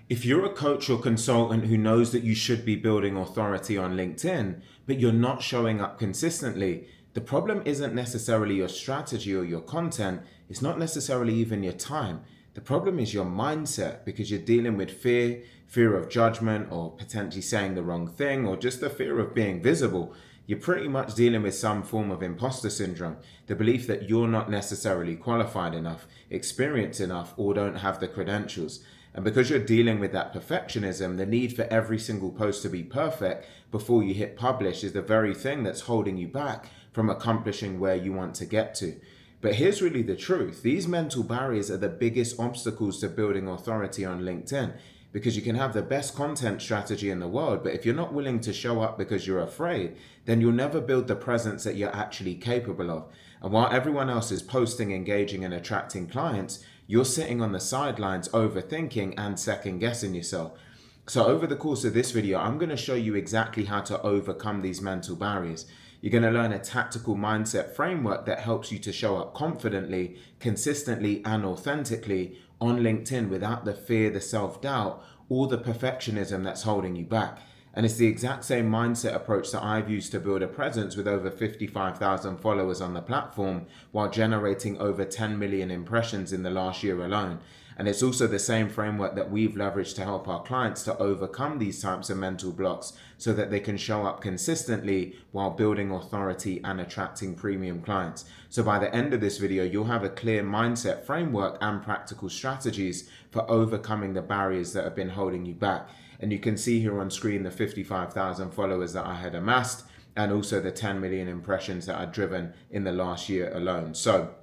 If you're a coach or consultant who knows that you should be building authority on LinkedIn, but you're not showing up consistently, the problem isn't necessarily your strategy or your content. It's not necessarily even your time. The problem is your mindset, because you're dealing with fear of judgment, or potentially saying the wrong thing, or just the fear of being visible. You're pretty much dealing with some form of imposter syndrome, the belief that you're not necessarily qualified enough, experienced enough, or don't have the credentials. And because you're dealing with that perfectionism, the need for every single post to be perfect before you hit publish is the very thing that's holding you back from accomplishing where you want to get to. But here's really the truth. These mental barriers are the biggest obstacles to building authority on LinkedIn, because you can have the best content strategy in the world, but if you're not willing to show up because you're afraid, then you'll never build the presence that you're actually capable of. And while everyone else is posting, engaging, and attracting clients, you're sitting on the sidelines overthinking and second guessing yourself. So over the course of this video, I'm going to show you exactly how to overcome these mental barriers. You're going to learn a tactical mindset framework that helps you to show up confidently, consistently, and authentically on LinkedIn without the fear, the self-doubt, or the perfectionism that's holding you back. And it's the exact same mindset approach that I've used to build a presence with over 55,000 followers on the platform while generating over 10 million impressions in the last year alone. And it's also the same framework that we've leveraged to help our clients to overcome these types of mental blocks so that they can show up consistently while building authority and attracting premium clients. So by the end of this video, you'll have a clear mindset framework and practical strategies for overcoming the barriers that have been holding you back. And you can see here on screen the 55,000 followers that I had amassed, and also the 10 million impressions that I'd driven in the last year alone. So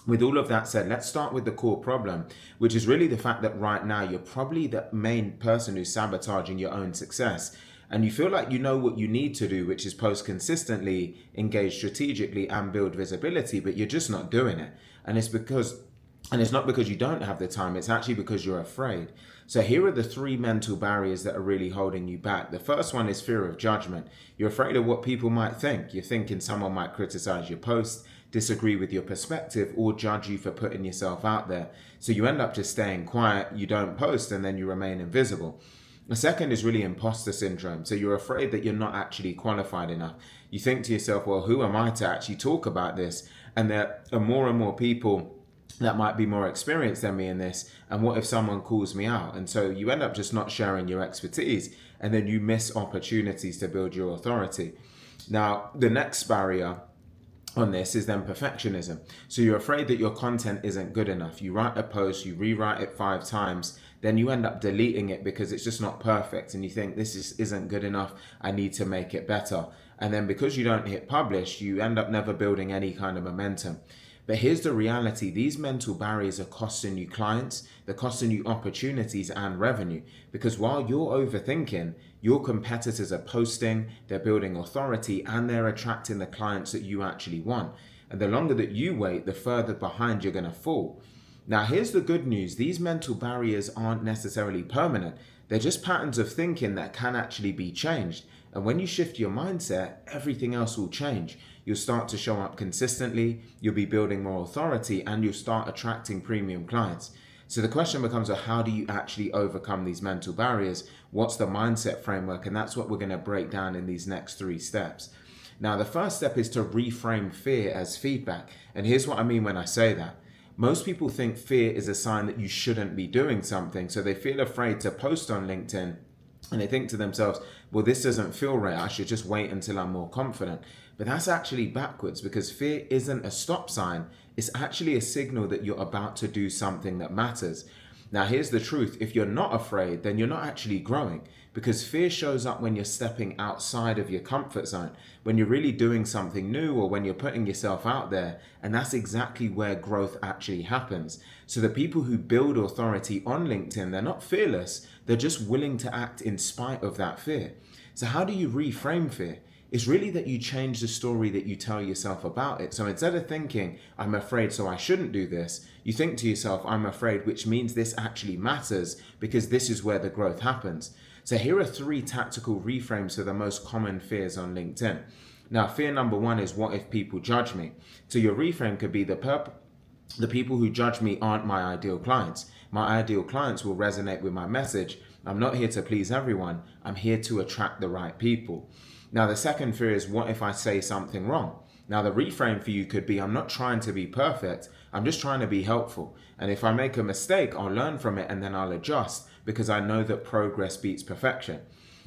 with all of that said, let's start with the core problem, which is really the fact that right now you're probably the main person who's sabotaging your own success. And you feel like you know what you need to do, which is post consistently, engage strategically, and build visibility, but you're just not doing it. And it's not because you don't have the time, it's actually because you're afraid. So here are the three mental barriers that are really holding you back. The first one is fear of judgment. You're afraid of what people might think. You're thinking someone might criticize your post, disagree with your perspective, or judge you for putting yourself out there. So you end up just staying quiet, you don't post, and then you remain invisible. The second is really imposter syndrome. So you're afraid that you're not actually qualified enough. You think to yourself, well, who am I to actually talk about this? And there are more and more people that might be more experienced than me in this, and what if someone calls me out? And so you end up just not sharing your expertise, and then you miss opportunities to build your authority. Now, the next barrier on this is then perfectionism. So you're afraid that your content isn't good enough. You write a post, you rewrite it 5 times, then you end up deleting it because it's just not perfect, and you think isn't good enough, I need to make it better. And then because you don't hit publish, you end up never building any kind of momentum. But here's the reality. These mental barriers are costing you clients, they're costing you opportunities and revenue. Because while you're overthinking, your competitors are posting, they're building authority, and they're attracting the clients that you actually want. And the longer that you wait, the further behind you're going to fall. Now, here's the good news. These mental barriers aren't necessarily permanent. They're just patterns of thinking that can actually be changed. And when you shift your mindset, everything else will change. You'll start to show up consistently, you'll be building more authority, and you'll start attracting premium clients. So the question becomes, well, how do you actually overcome these mental barriers? What's the mindset framework? And that's what we're going to break down in these next 3 steps. Now, the first step is to reframe fear as feedback. And here's what I mean when I say that. Most people think fear is a sign that you shouldn't be doing something. So they feel afraid to post on LinkedIn, and they think to themselves, well, this doesn't feel right. I should just wait until I'm more confident. But that's actually backwards, because fear isn't a stop sign. It's actually a signal that you're about to do something that matters. Now, here's the truth. If you're not afraid, then you're not actually growing, because fear shows up when you're stepping outside of your comfort zone, when you're really doing something new, or when you're putting yourself out there. And that's exactly where growth actually happens. So the people who build authority on LinkedIn, they're not fearless. They're just willing to act in spite of that fear. So how do you reframe fear? It's really that you change the story that you tell yourself about it. So instead of thinking, I'm afraid so I shouldn't do this, you think to yourself, I'm afraid, which means this actually matters, because this is where the growth happens. So here are 3 tactical reframes for the most common fears on LinkedIn. Now, fear number 1 is, what if people judge me? So your reframe could be, the The people who judge me aren't my ideal clients. My ideal clients will resonate with my message. I'm not here to please everyone. I'm here to attract the right people. Now, the second fear is, what if I say something wrong? Now, the reframe for you could be, I'm not trying to be perfect. I'm just trying to be helpful. And if I make a mistake, I'll learn from it and then I'll adjust, because I know that progress beats perfection.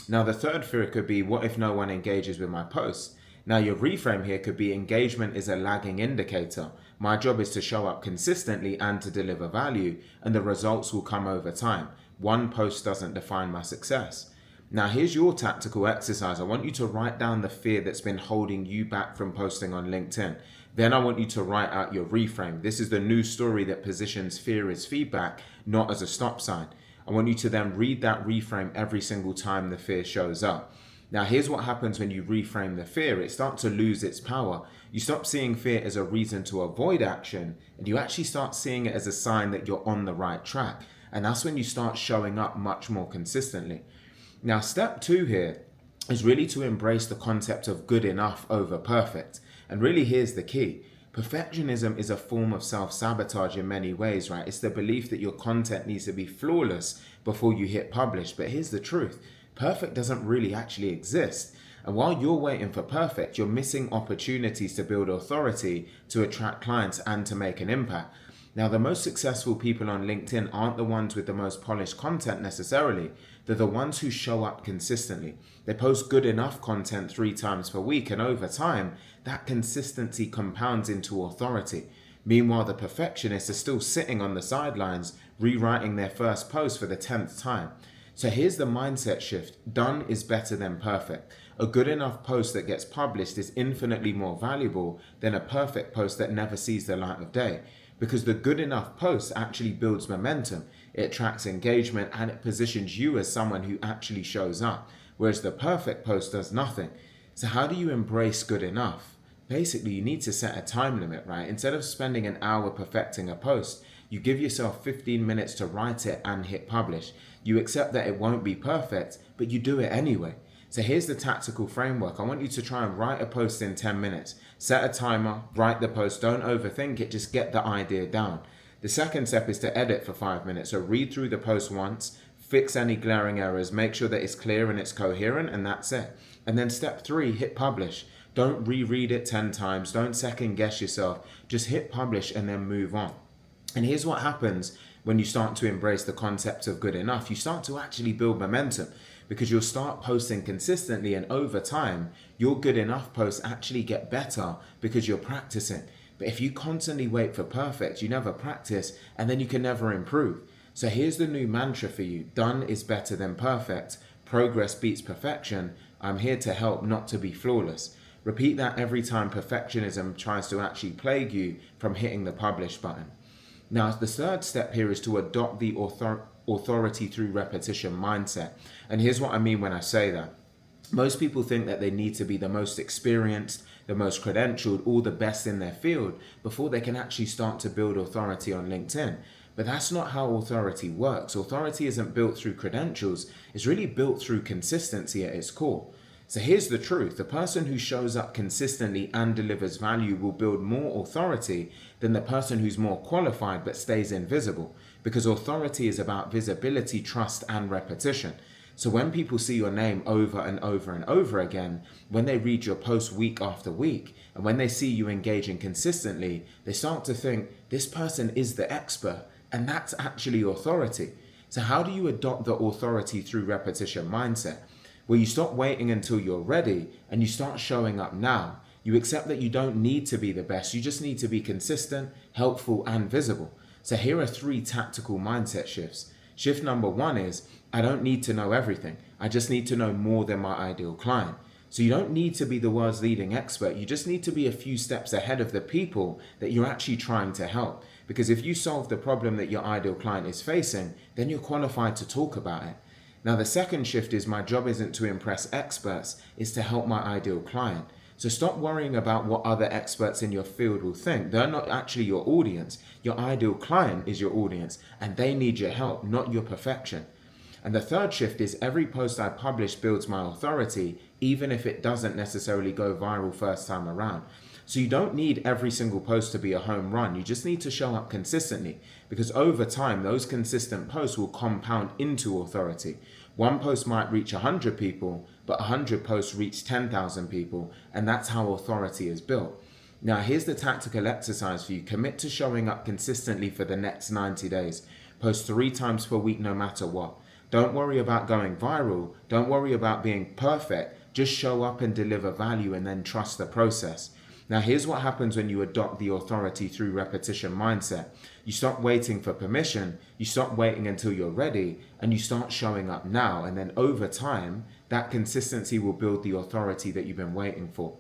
Now, the third fear could be, what if no one engages with my posts? Now, your reframe here could be, engagement is a lagging indicator. My job is to show up consistently and to deliver value, and the results will come over time. One post doesn't define my success. Now, here's your tactical exercise. I want you to write down the fear that's been holding you back from posting on LinkedIn. Then I want you to write out your reframe. This is the new story that positions fear as feedback, not as a stop sign. I want you to then read that reframe every single time the fear shows up. Now, here's what happens when you reframe the fear. It starts to lose its power. You stop seeing fear as a reason to avoid action, and you actually start seeing it as a sign that you're on the right track. And that's when you start showing up much more consistently. Now, step 2 here is really to embrace the concept of good enough over perfect. And really, here's the key. Perfectionism is a form of self-sabotage in many ways, right? It's the belief that your content needs to be flawless before you hit publish. But here's the truth. Perfect doesn't really actually exist. And while you're waiting for perfect, you're missing opportunities to build authority, to attract clients, and to make an impact. Now, the most successful people on LinkedIn aren't the ones with the most polished content necessarily. They're the ones who show up consistently. They post good enough content 3 times per week, and over time, that consistency compounds into authority. Meanwhile, the perfectionists are still sitting on the sidelines, rewriting their first post for the 10th time. So here's the mindset shift. Done is better than perfect. A good enough post that gets published is infinitely more valuable than a perfect post that never sees the light of day. Because the good enough post actually builds momentum, it attracts engagement, and it positions you as someone who actually shows up, whereas the perfect post does nothing. So how do you embrace good enough? Basically, you need to set a time limit, right? Instead of spending an hour perfecting a post, you give yourself 15 minutes to write it and hit publish. You accept that it won't be perfect, but you do it anyway. So here's the tactical framework. I want you to try and write a post in 10 minutes. Set a timer, write the post, don't overthink it, just get the idea down. The second step is to edit for 5 minutes. So read through the post once, fix any glaring errors, make sure that it's clear and it's coherent, and that's it. And then step 3, hit publish. Don't reread it 10 times, don't second guess yourself, just hit publish and then move on. And here's what happens when you start to embrace the concept of good enough. You start to actually build momentum, because you'll start posting consistently, and over time, your good enough posts actually get better because you're practicing. But if you constantly wait for perfect, you never practice, and then you can never improve. So here's the new mantra for you. Done is better than perfect. Progress beats perfection. I'm here to help, not to be flawless. Repeat that every time perfectionism tries to actually plague you from hitting the publish button. Now, the third step here is to adopt the authority through repetition mindset. And here's what I mean when I say that. Most people think that they need to be the most experienced, the most credentialed, all the best in their field before they can actually start to build authority on LinkedIn. But that's not how authority works. Authority isn't built through credentials. It's really built through consistency at its core. So here's the truth. The person who shows up consistently and delivers value will build more authority than the person who's more qualified but stays invisible. Because authority is about visibility, trust, and repetition. So when people see your name over and over and over again, when they read your post week after week, and when they see you engaging consistently, they start to think, this person is the expert, and that's actually authority. So how do you adopt the authority through repetition mindset? Well, you stop waiting until you're ready and you start showing up now. You accept that you don't need to be the best. You just need to be consistent, helpful, and visible. So here are 3 tactical mindset shifts. Shift number 1 is, I don't need to know everything. I just need to know more than my ideal client. So you don't need to be the world's leading expert. You just need to be a few steps ahead of the people that you're actually trying to help. Because if you solve the problem that your ideal client is facing, then you're qualified to talk about it. Now, the second shift is, my job isn't to impress experts, it's to help my ideal client. So stop worrying about what other experts in your field will think. They're not actually your audience. Your ideal client is your audience, and they need your help, not your perfection. And the third shift is, every post I publish builds my authority, even if it doesn't necessarily go viral first time around. So you don't need every single post to be a home run. You just need to show up consistently, because over time, those consistent posts will compound into authority. One post might reach 100 people, but 100 posts reach 10,000 people, and that's how authority is built. Now, here's the tactical exercise for you. Commit to showing up consistently for the next 90 days. Post 3 times per week, no matter what. Don't worry about going viral. Don't worry about being perfect. Just show up and deliver value, and then trust the process. Now, here's what happens when you adopt the authority through repetition mindset. You stop waiting for permission. You stop waiting until you're ready, and you start showing up now. And then over time, that consistency will build the authority that you've been waiting for.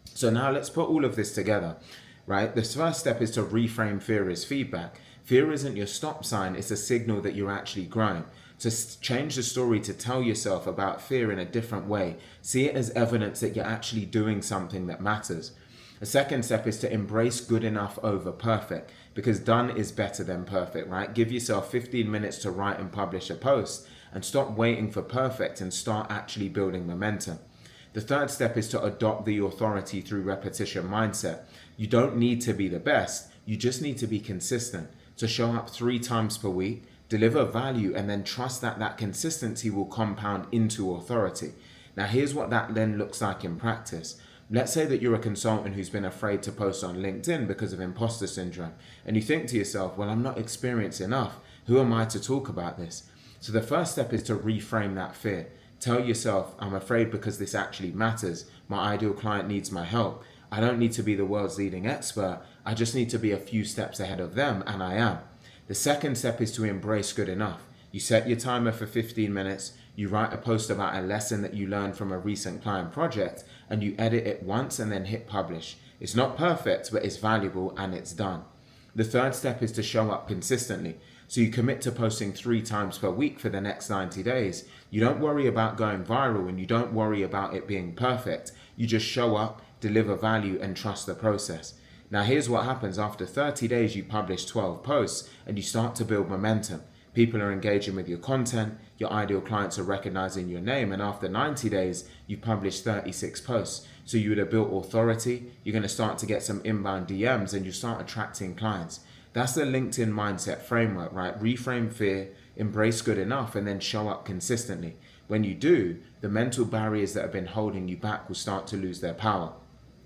So now let's put all of this together, right? The first step is to reframe fear as feedback. Fear isn't your stop sign. It's a signal that you're actually growing. To change the story, to tell yourself about fear in a different way. See it as evidence that you're actually doing something that matters. The second step is to embrace good enough over perfect, because done is better than perfect, right? Give yourself 15 minutes to write and publish a post, and stop waiting for perfect and start actually building momentum. The third step is to adopt the authority through repetition mindset. You don't need to be the best. You just need to be consistent. To show up 3 times per week, deliver value, and then trust that that consistency will compound into authority. Now, here's what that then looks like in practice. Let's say that you're a consultant who's been afraid to post on LinkedIn because of imposter syndrome. And you think to yourself, well, I'm not experienced enough. Who am I to talk about this? So the first step is to reframe that fear. Tell yourself, I'm afraid because this actually matters. My ideal client needs my help. I don't need to be the world's leading expert. I just need to be a few steps ahead of them, and I am. The second step is to embrace good enough. You set your timer for 15 minutes. You write a post about a lesson that you learned from a recent client project, and you edit it once and then hit publish. It's not perfect, but it's valuable and it's done. The third step is to show up consistently. So you commit to posting 3 times per week for the next 90 days. You don't worry about going viral, and you don't worry about it being perfect. You just show up, deliver value, and trust the process. Now, here's what happens. After 30 days, you publish 12 posts and you start to build momentum. People are engaging with your content. Your ideal clients are recognizing your name. And after 90 days, you publish 36 posts. So you would have built authority. You're going to start to get some inbound DMs, and you start attracting clients. That's the LinkedIn mindset framework, right? Reframe fear, embrace good enough, and then show up consistently. When you do, the mental barriers that have been holding you back will start to lose their power.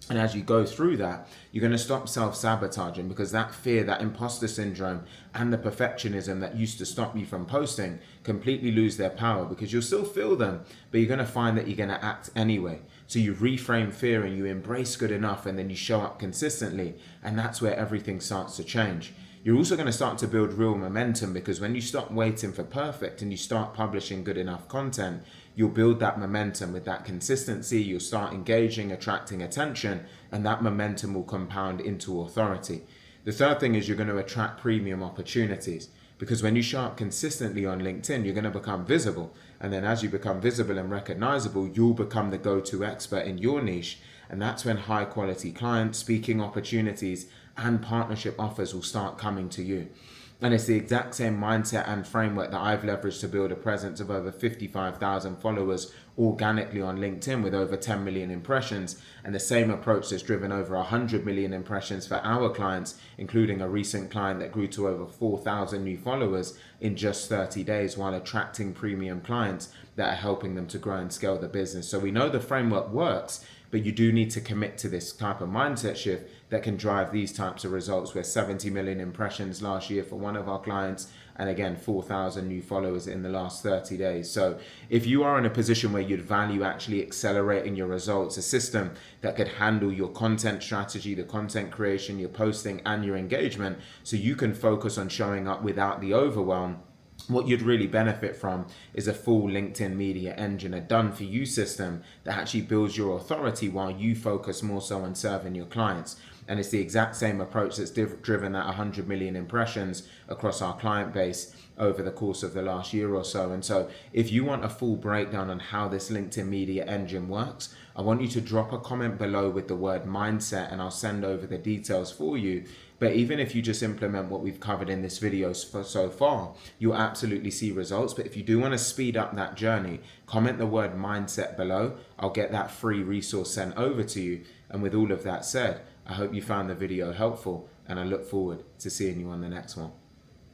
And as you go through that, you're going to stop self-sabotaging, because that fear, that imposter syndrome, and the perfectionism that used to stop you from posting completely lose their power, because you'll still feel them, but you're going to find that you're going to act anyway. So you reframe fear and you embrace good enough, and then you show up consistently, and that's where everything starts to change. You're also going to start to build real momentum, because when you stop waiting for perfect and you start publishing good enough content, you'll build that momentum with that consistency. You'll start engaging, attracting attention, and that momentum will compound into authority. The third thing is you're going to attract premium opportunities, because when you show up consistently on LinkedIn, you're going to become visible. And then as you become visible and recognizable, you'll become the go-to expert in your niche. And that's when high quality clients, speaking opportunities, and partnership offers will start coming to you. And it's the exact same mindset and framework that I've leveraged to build a presence of over 55,000 followers organically on LinkedIn with over 10 million impressions, and the same approach that's driven over 100 million impressions for our clients, including a recent client that grew to over 4,000 new followers in just 30 days, while attracting premium clients that are helping them to grow and scale the business. So we know the framework works, but you do need to commit to this type of mindset shift that can drive these types of results. We're 70 million impressions last year for one of our clients, and again 4,000 new followers in the last 30 days. So if you are in a position where you'd value actually accelerating your results, a system that could handle your content strategy, the content creation, your posting, and your engagement, so you can focus on showing up without the overwhelm, what you'd really benefit from is a full LinkedIn media engine, a done-for-you system that actually builds your authority while you focus more so on serving your clients. And it's the exact same approach that's driven that 100 million impressions across our client base over the course of the last year or so. And so if you want a full breakdown on how this LinkedIn media engine works, I want you to drop a comment below with the word mindset, and I'll send over the details for you. But even if you just implement what we've covered in this video so far, you'll absolutely see results. But if you do want to speed up that journey, comment the word mindset below. I'll get that free resource sent over to you. And with all of that said, I hope you found the video helpful, and I look forward to seeing you on the next one.